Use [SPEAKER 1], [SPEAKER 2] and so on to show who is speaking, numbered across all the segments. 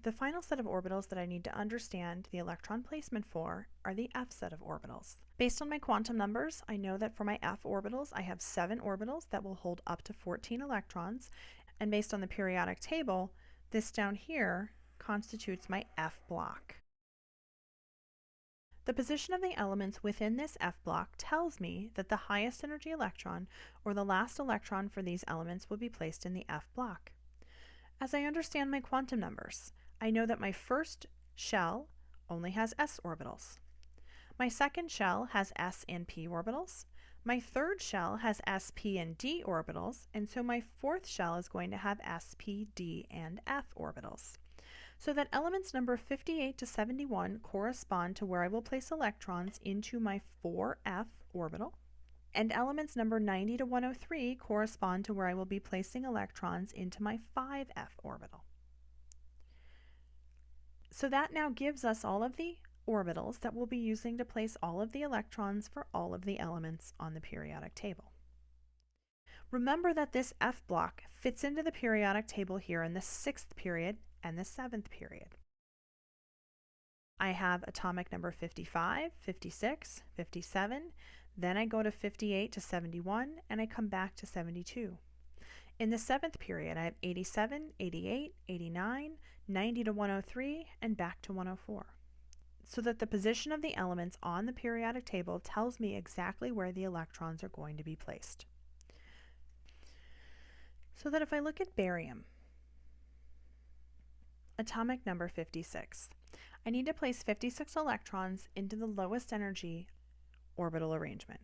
[SPEAKER 1] The final set of orbitals that I need to understand the electron placement for are the F set of orbitals. Based on my quantum numbers, I know that for my F orbitals, I have 7 orbitals that will hold up to 14 electrons, and based on the periodic table, this down here constitutes my F block. The position of the elements within this F block tells me that the highest energy electron, or the last electron for these elements, will be placed in the F block. As I understand my quantum numbers, I know that my first shell only has s orbitals. My second shell has s and p orbitals. My third shell has s, p, and d orbitals, and so my fourth shell is going to have s, p, d, and f orbitals. So that elements number 58 to 71 correspond to where I will place electrons into my 4f orbital, and elements number 90 to 103 correspond to where I will be placing electrons into my 5f orbital. So that now gives us all of the orbitals that we'll be using to place all of the electrons for all of the elements on the periodic table. Remember that this F block fits into the periodic table here in the 6th period and the 7th period. I have atomic number 55, 56, 57, then I go to 58 to 71, and I come back to 72. In the 7th period, I have 87, 88, 89, 90 to 103, and back to 104. So that the position of the elements on the periodic table tells me exactly where the electrons are going to be placed. So that if I look at barium, atomic number 56, I need to place 56 electrons into the lowest energy orbital arrangement.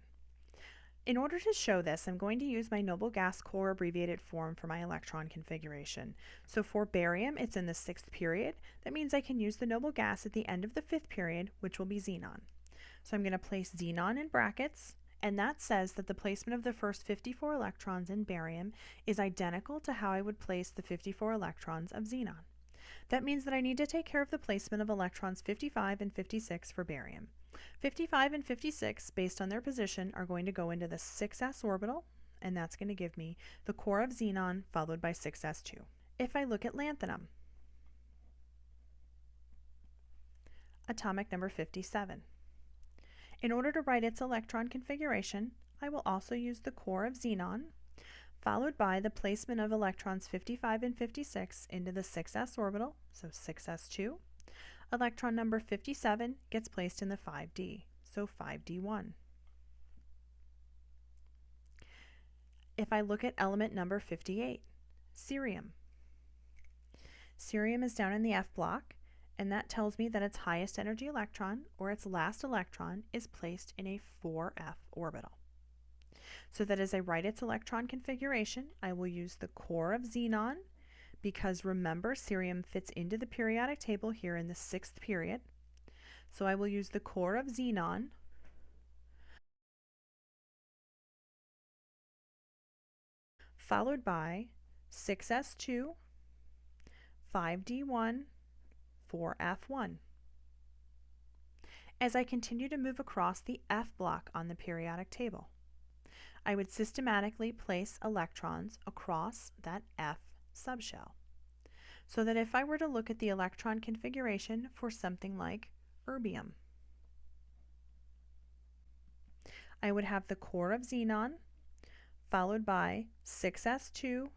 [SPEAKER 1] In order to show this, I'm going to use my noble gas core abbreviated form for my electron configuration. So for barium, it's in the 6th period. That means I can use the noble gas at the end of the 5th period, which will be xenon. So I'm going to place xenon in brackets, and that says that the placement of the first 54 electrons in barium is identical to how I would place the 54 electrons of xenon. That means that I need to take care of the placement of electrons 55 and 56 for barium. 55 and 56, based on their position, are going to go into the 6s orbital, and that's going to give me the core of xenon followed by 6s2. If I look at lanthanum, atomic number 57. In order to write its electron configuration, I will also use the core of xenon, followed by the placement of electrons 55 and 56 into the 6s orbital, so 6s2. Electron number 57 gets placed in the 5d, so 5d1. If I look at element number 58, cerium. Cerium is down in the F block, and that tells me that its highest energy electron, or its last electron, is placed in a 4f orbital. So that as I write its electron configuration, I will use the core of xenon, because remember, cerium fits into the periodic table here in the 6th period. So I will use the core of xenon, followed by 6s2, 5d1, 4f1. As I continue to move across the F block on the periodic table, I would systematically place electrons across that F subshell. So that if I were to look at the electron configuration for something like erbium, I would have the core of xenon followed by 6s2,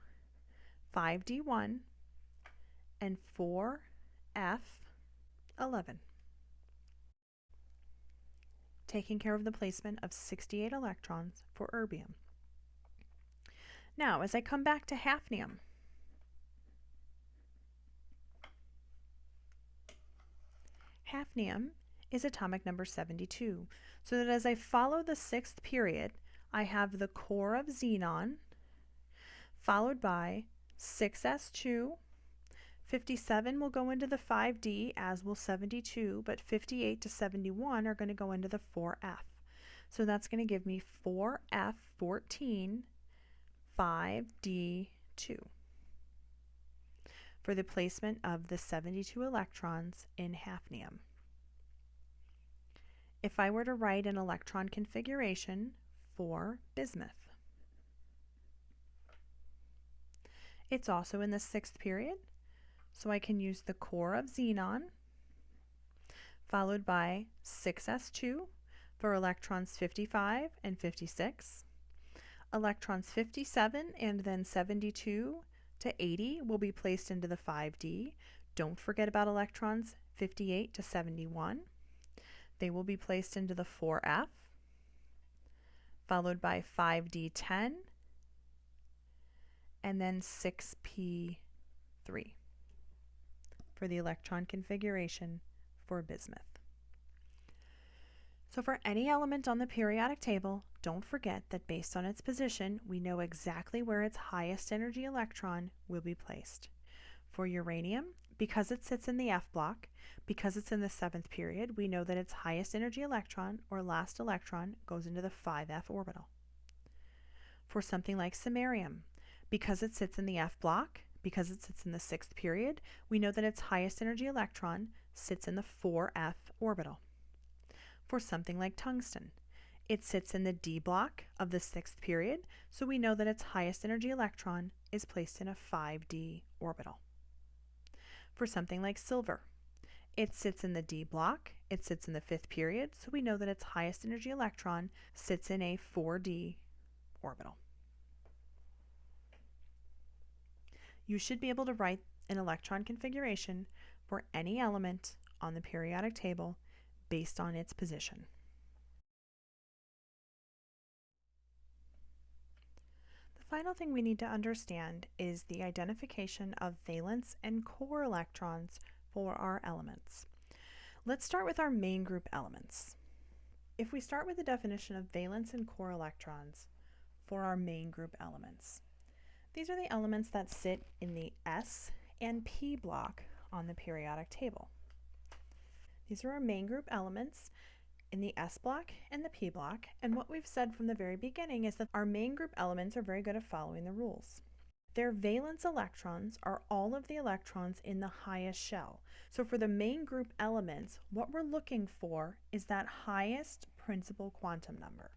[SPEAKER 1] 5d1, and 4f11, taking care of the placement of 68 electrons for erbium. Now, as I come back to hafnium, hafnium is atomic number 72, so that as I follow the 6th period, I have the core of xenon followed by 6s2, 57 will go into the 5d, as will 72, but 58 to 71 are going to go into the 4f. So that's going to give me 4f14, 5d2 for the placement of the 72 electrons in hafnium. If I were to write an electron configuration for bismuth, it's also in the 6th period, So I can use the core of xenon, followed by 6s2 for electrons 55 and 56. Electrons 57 and then 72 to 80 will be placed into the 5d. Don't forget about electrons 58 to 71. They will be placed into the 4f, followed by 5d10, and then 6p3 for the electron configuration for bismuth. So for any element on the periodic table, don't forget that based on its position, we know exactly where its highest energy electron will be placed. For uranium, because it sits in the F block, because it's in the 7th period, we know that its highest energy electron, or last electron, goes into the 5f orbital. For something like samarium, because it sits in the F block, because it sits in the 6th period, we know that its highest energy electron sits in the 4f orbital. For something like tungsten, it sits in the D block of the 6th period, so we know that its highest energy electron is placed in a 5d orbital. For something like silver, it sits in the D block, it sits in the 5th period, so we know that its highest energy electron sits in a 4d orbital. You should be able to write an electron configuration for any element on the periodic table based on its position. The final thing we need to understand is the identification of valence and core electrons for our elements. Let's start with our main group elements. If we start with the definition of valence and core electrons for our main group elements, these are the elements that sit in the S and P block on the periodic table. These are our main group elements in the S block and the P block, and what we've said from the very beginning is that our main group elements are very good at following the rules. Their valence electrons are all of the electrons in the highest shell. So for the main group elements, what we're looking for is that highest principal quantum number.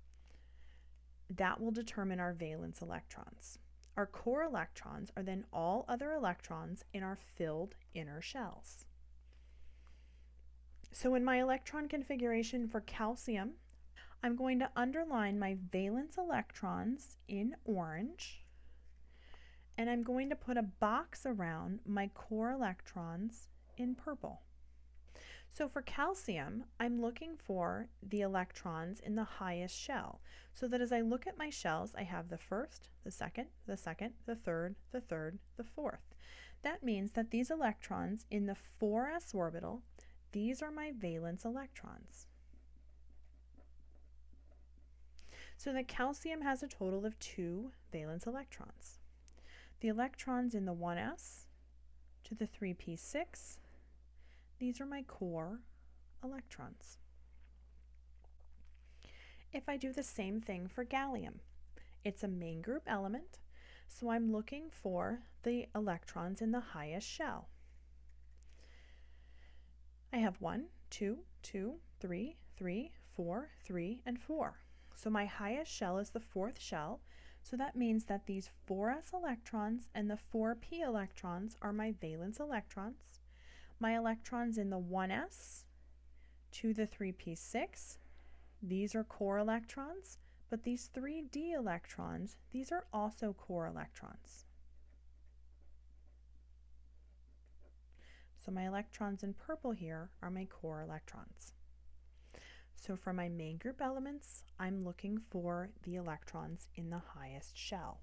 [SPEAKER 1] That will determine our valence electrons. Our core electrons are then all other electrons in our filled inner shells. So in my electron configuration for calcium, I'm going to underline my valence electrons in orange, and I'm going to put a box around my core electrons in purple. So for calcium, I'm looking for the electrons in the highest shell, so that as I look at my shells, I have the first, the second, the second, the third, the third, the fourth. That means that these electrons in the 4s orbital, these are my valence electrons. So that calcium has a total of 2 valence electrons. The electrons in the 1s to the 3p6, these are my core electrons. If I do the same thing for gallium, it's a main group element, so I'm looking for the electrons in the highest shell. I have 1, 2, 2, 3, 3, 4, 3, and 4. So my highest shell is the 4th shell, so that means that these 4s electrons and the 4p electrons are my valence electrons. My electrons in the 1s to the 3p6, these are core electrons, but these 3d electrons, these are also core electrons. So my electrons in purple here are my core electrons. So for my main group elements, I'm looking for the electrons in the highest shell.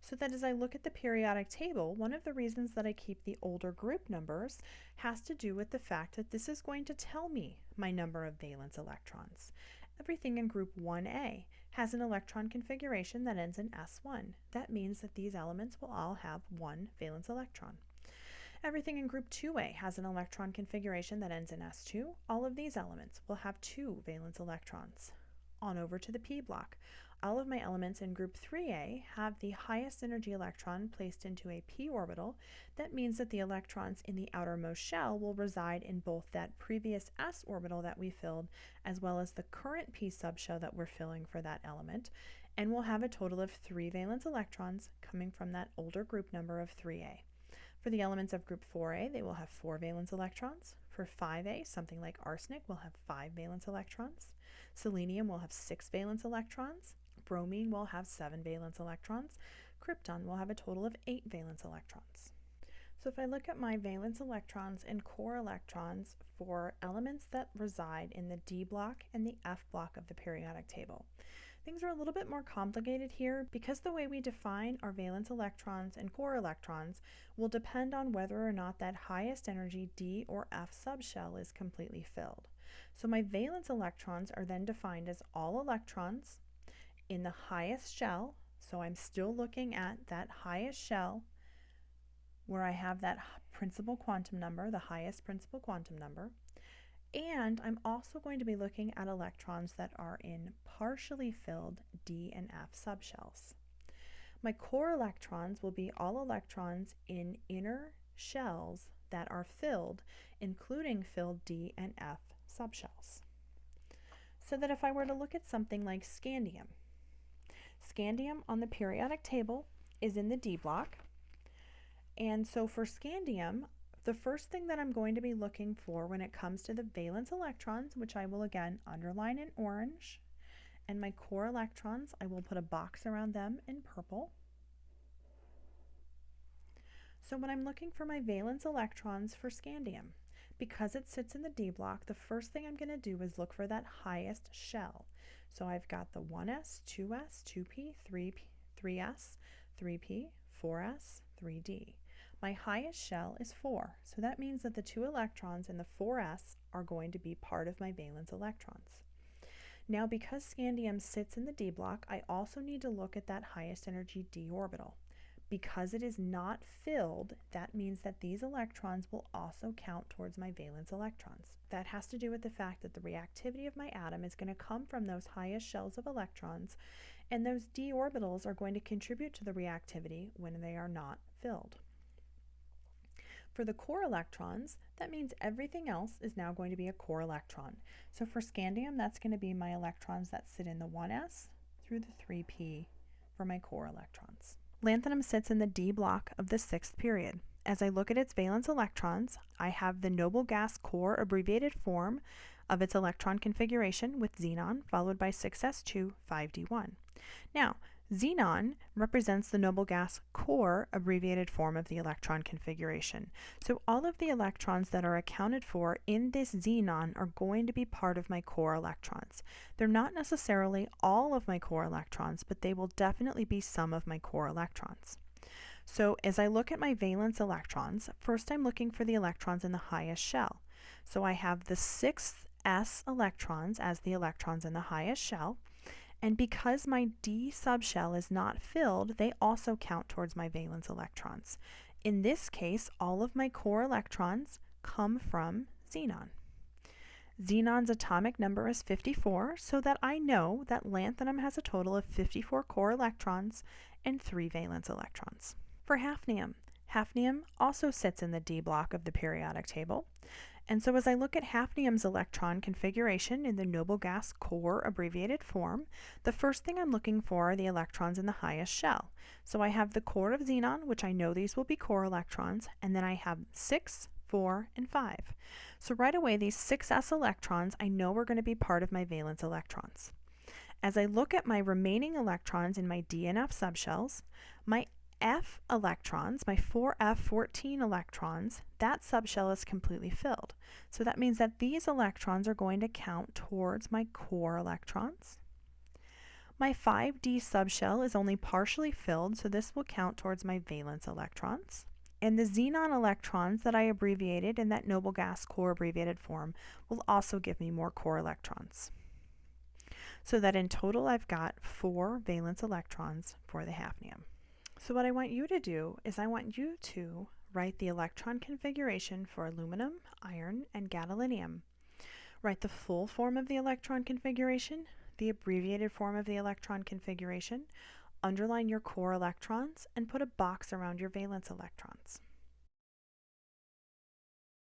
[SPEAKER 1] So that as I look at the periodic table, one of the reasons that I keep the older group numbers has to do with the fact that this is going to tell me my number of valence electrons. Everything in group 1A has an electron configuration that ends in S1. That means that these elements will all have 1 valence electron. Everything in group 2A has an electron configuration that ends in S2. All of these elements will have 2 valence electrons. On over to the P block. All of my elements in group 3A have the highest energy electron placed into a p orbital. That means that the electrons in the outermost shell will reside in both that previous s orbital that we filled as well as the current p subshell that we're filling for that element. and we'll have a total of 3 valence electrons coming from that older group number of 3A. For the elements of group 4A, they will have 4 valence electrons. For 5A, something like arsenic will have 5 valence electrons. Selenium will have 6 valence electrons. Bromine will have 7 valence electrons. Krypton will have a total of 8 valence electrons. So if I look at my valence electrons and core electrons for elements that reside in the D block and the F block of the periodic table, things are a little bit more complicated here because the way we define our valence electrons and core electrons will depend on whether or not that highest energy D or F subshell is completely filled. So my valence electrons are then defined as all electrons in the highest shell, so I'm still looking at that highest shell where I have that principal quantum number, the highest principal quantum number, and I'm also going to be looking at electrons that are in partially filled D and F subshells. My core electrons will be all electrons in inner shells that are filled, including filled D and F subshells. So that if I were to look at something like scandium, scandium on the periodic table is in the D block, and so for scandium, the first thing that I'm going to be looking for when it comes to the valence electrons, which I will again underline in orange, and my core electrons, I will put a box around them in purple. So when I'm looking for my valence electrons for scandium, because it sits in the D block, the first thing I'm going to do is look for that highest shell. So I've got the 1s, 2s, 2p, 3p, 3s, 3p, 4s, 3d. My highest shell is 4, so that means that the 2 electrons in the 4s are going to be part of my valence electrons. Now, because scandium sits in the D block, I also need to look at that highest energy D orbital. Because it is not filled, that means that these electrons will also count towards my valence electrons. That has to do with the fact that the reactivity of my atom is going to come from those highest shells of electrons, and those D orbitals are going to contribute to the reactivity when they are not filled. For the core electrons, that means everything else is now going to be a core electron. So for scandium, that's going to be my electrons that sit in the 1s through the 3p for my core electrons. Lanthanum sits in the D block of the 6th period. As I look at its valence electrons, I have the noble gas core abbreviated form of its electron configuration with xenon, followed by 6s2, 5d1. Now, xenon represents the noble gas core abbreviated form of the electron configuration. So all of the electrons that are accounted for in this xenon are going to be part of my core electrons. They're not necessarily all of my core electrons, but they will definitely be some of my core electrons. So as I look at my valence electrons, first I'm looking for the electrons in the highest shell. So I have the 6th s electrons as the electrons in the highest shell. And because my D subshell is not filled, they also count towards my valence electrons. In this case, all of my core electrons come from xenon. Xenon's atomic number is 54, so that I know that lanthanum has a total of 54 core electrons and 3 valence electrons. For hafnium, hafnium also sits in the D block of the periodic table. And so as I look at hafnium's electron configuration in the noble gas core abbreviated form, the first thing I'm looking for are the electrons in the highest shell. So I have the core of xenon, which I know these will be core electrons, and then I have 6, 4, and 5. So right away, these 6s electrons I know are going to be part of my valence electrons. As I look at my remaining electrons in my D and F subshells, my F electrons, my 4F14 electrons, that subshell is completely filled. So that means that these electrons are going to count towards my core electrons. My 5D subshell is only partially filled, so this will count towards my valence electrons. And the xenon electrons that I abbreviated in that noble gas core abbreviated form will also give me more core electrons. So that in total I've got 4 valence electrons for the hafnium. So what I want you to do is I want you to write the electron configuration for aluminum, iron, and gadolinium. Write the full form of the electron configuration, the abbreviated form of the electron configuration, underline your core electrons, and put a box around your valence electrons.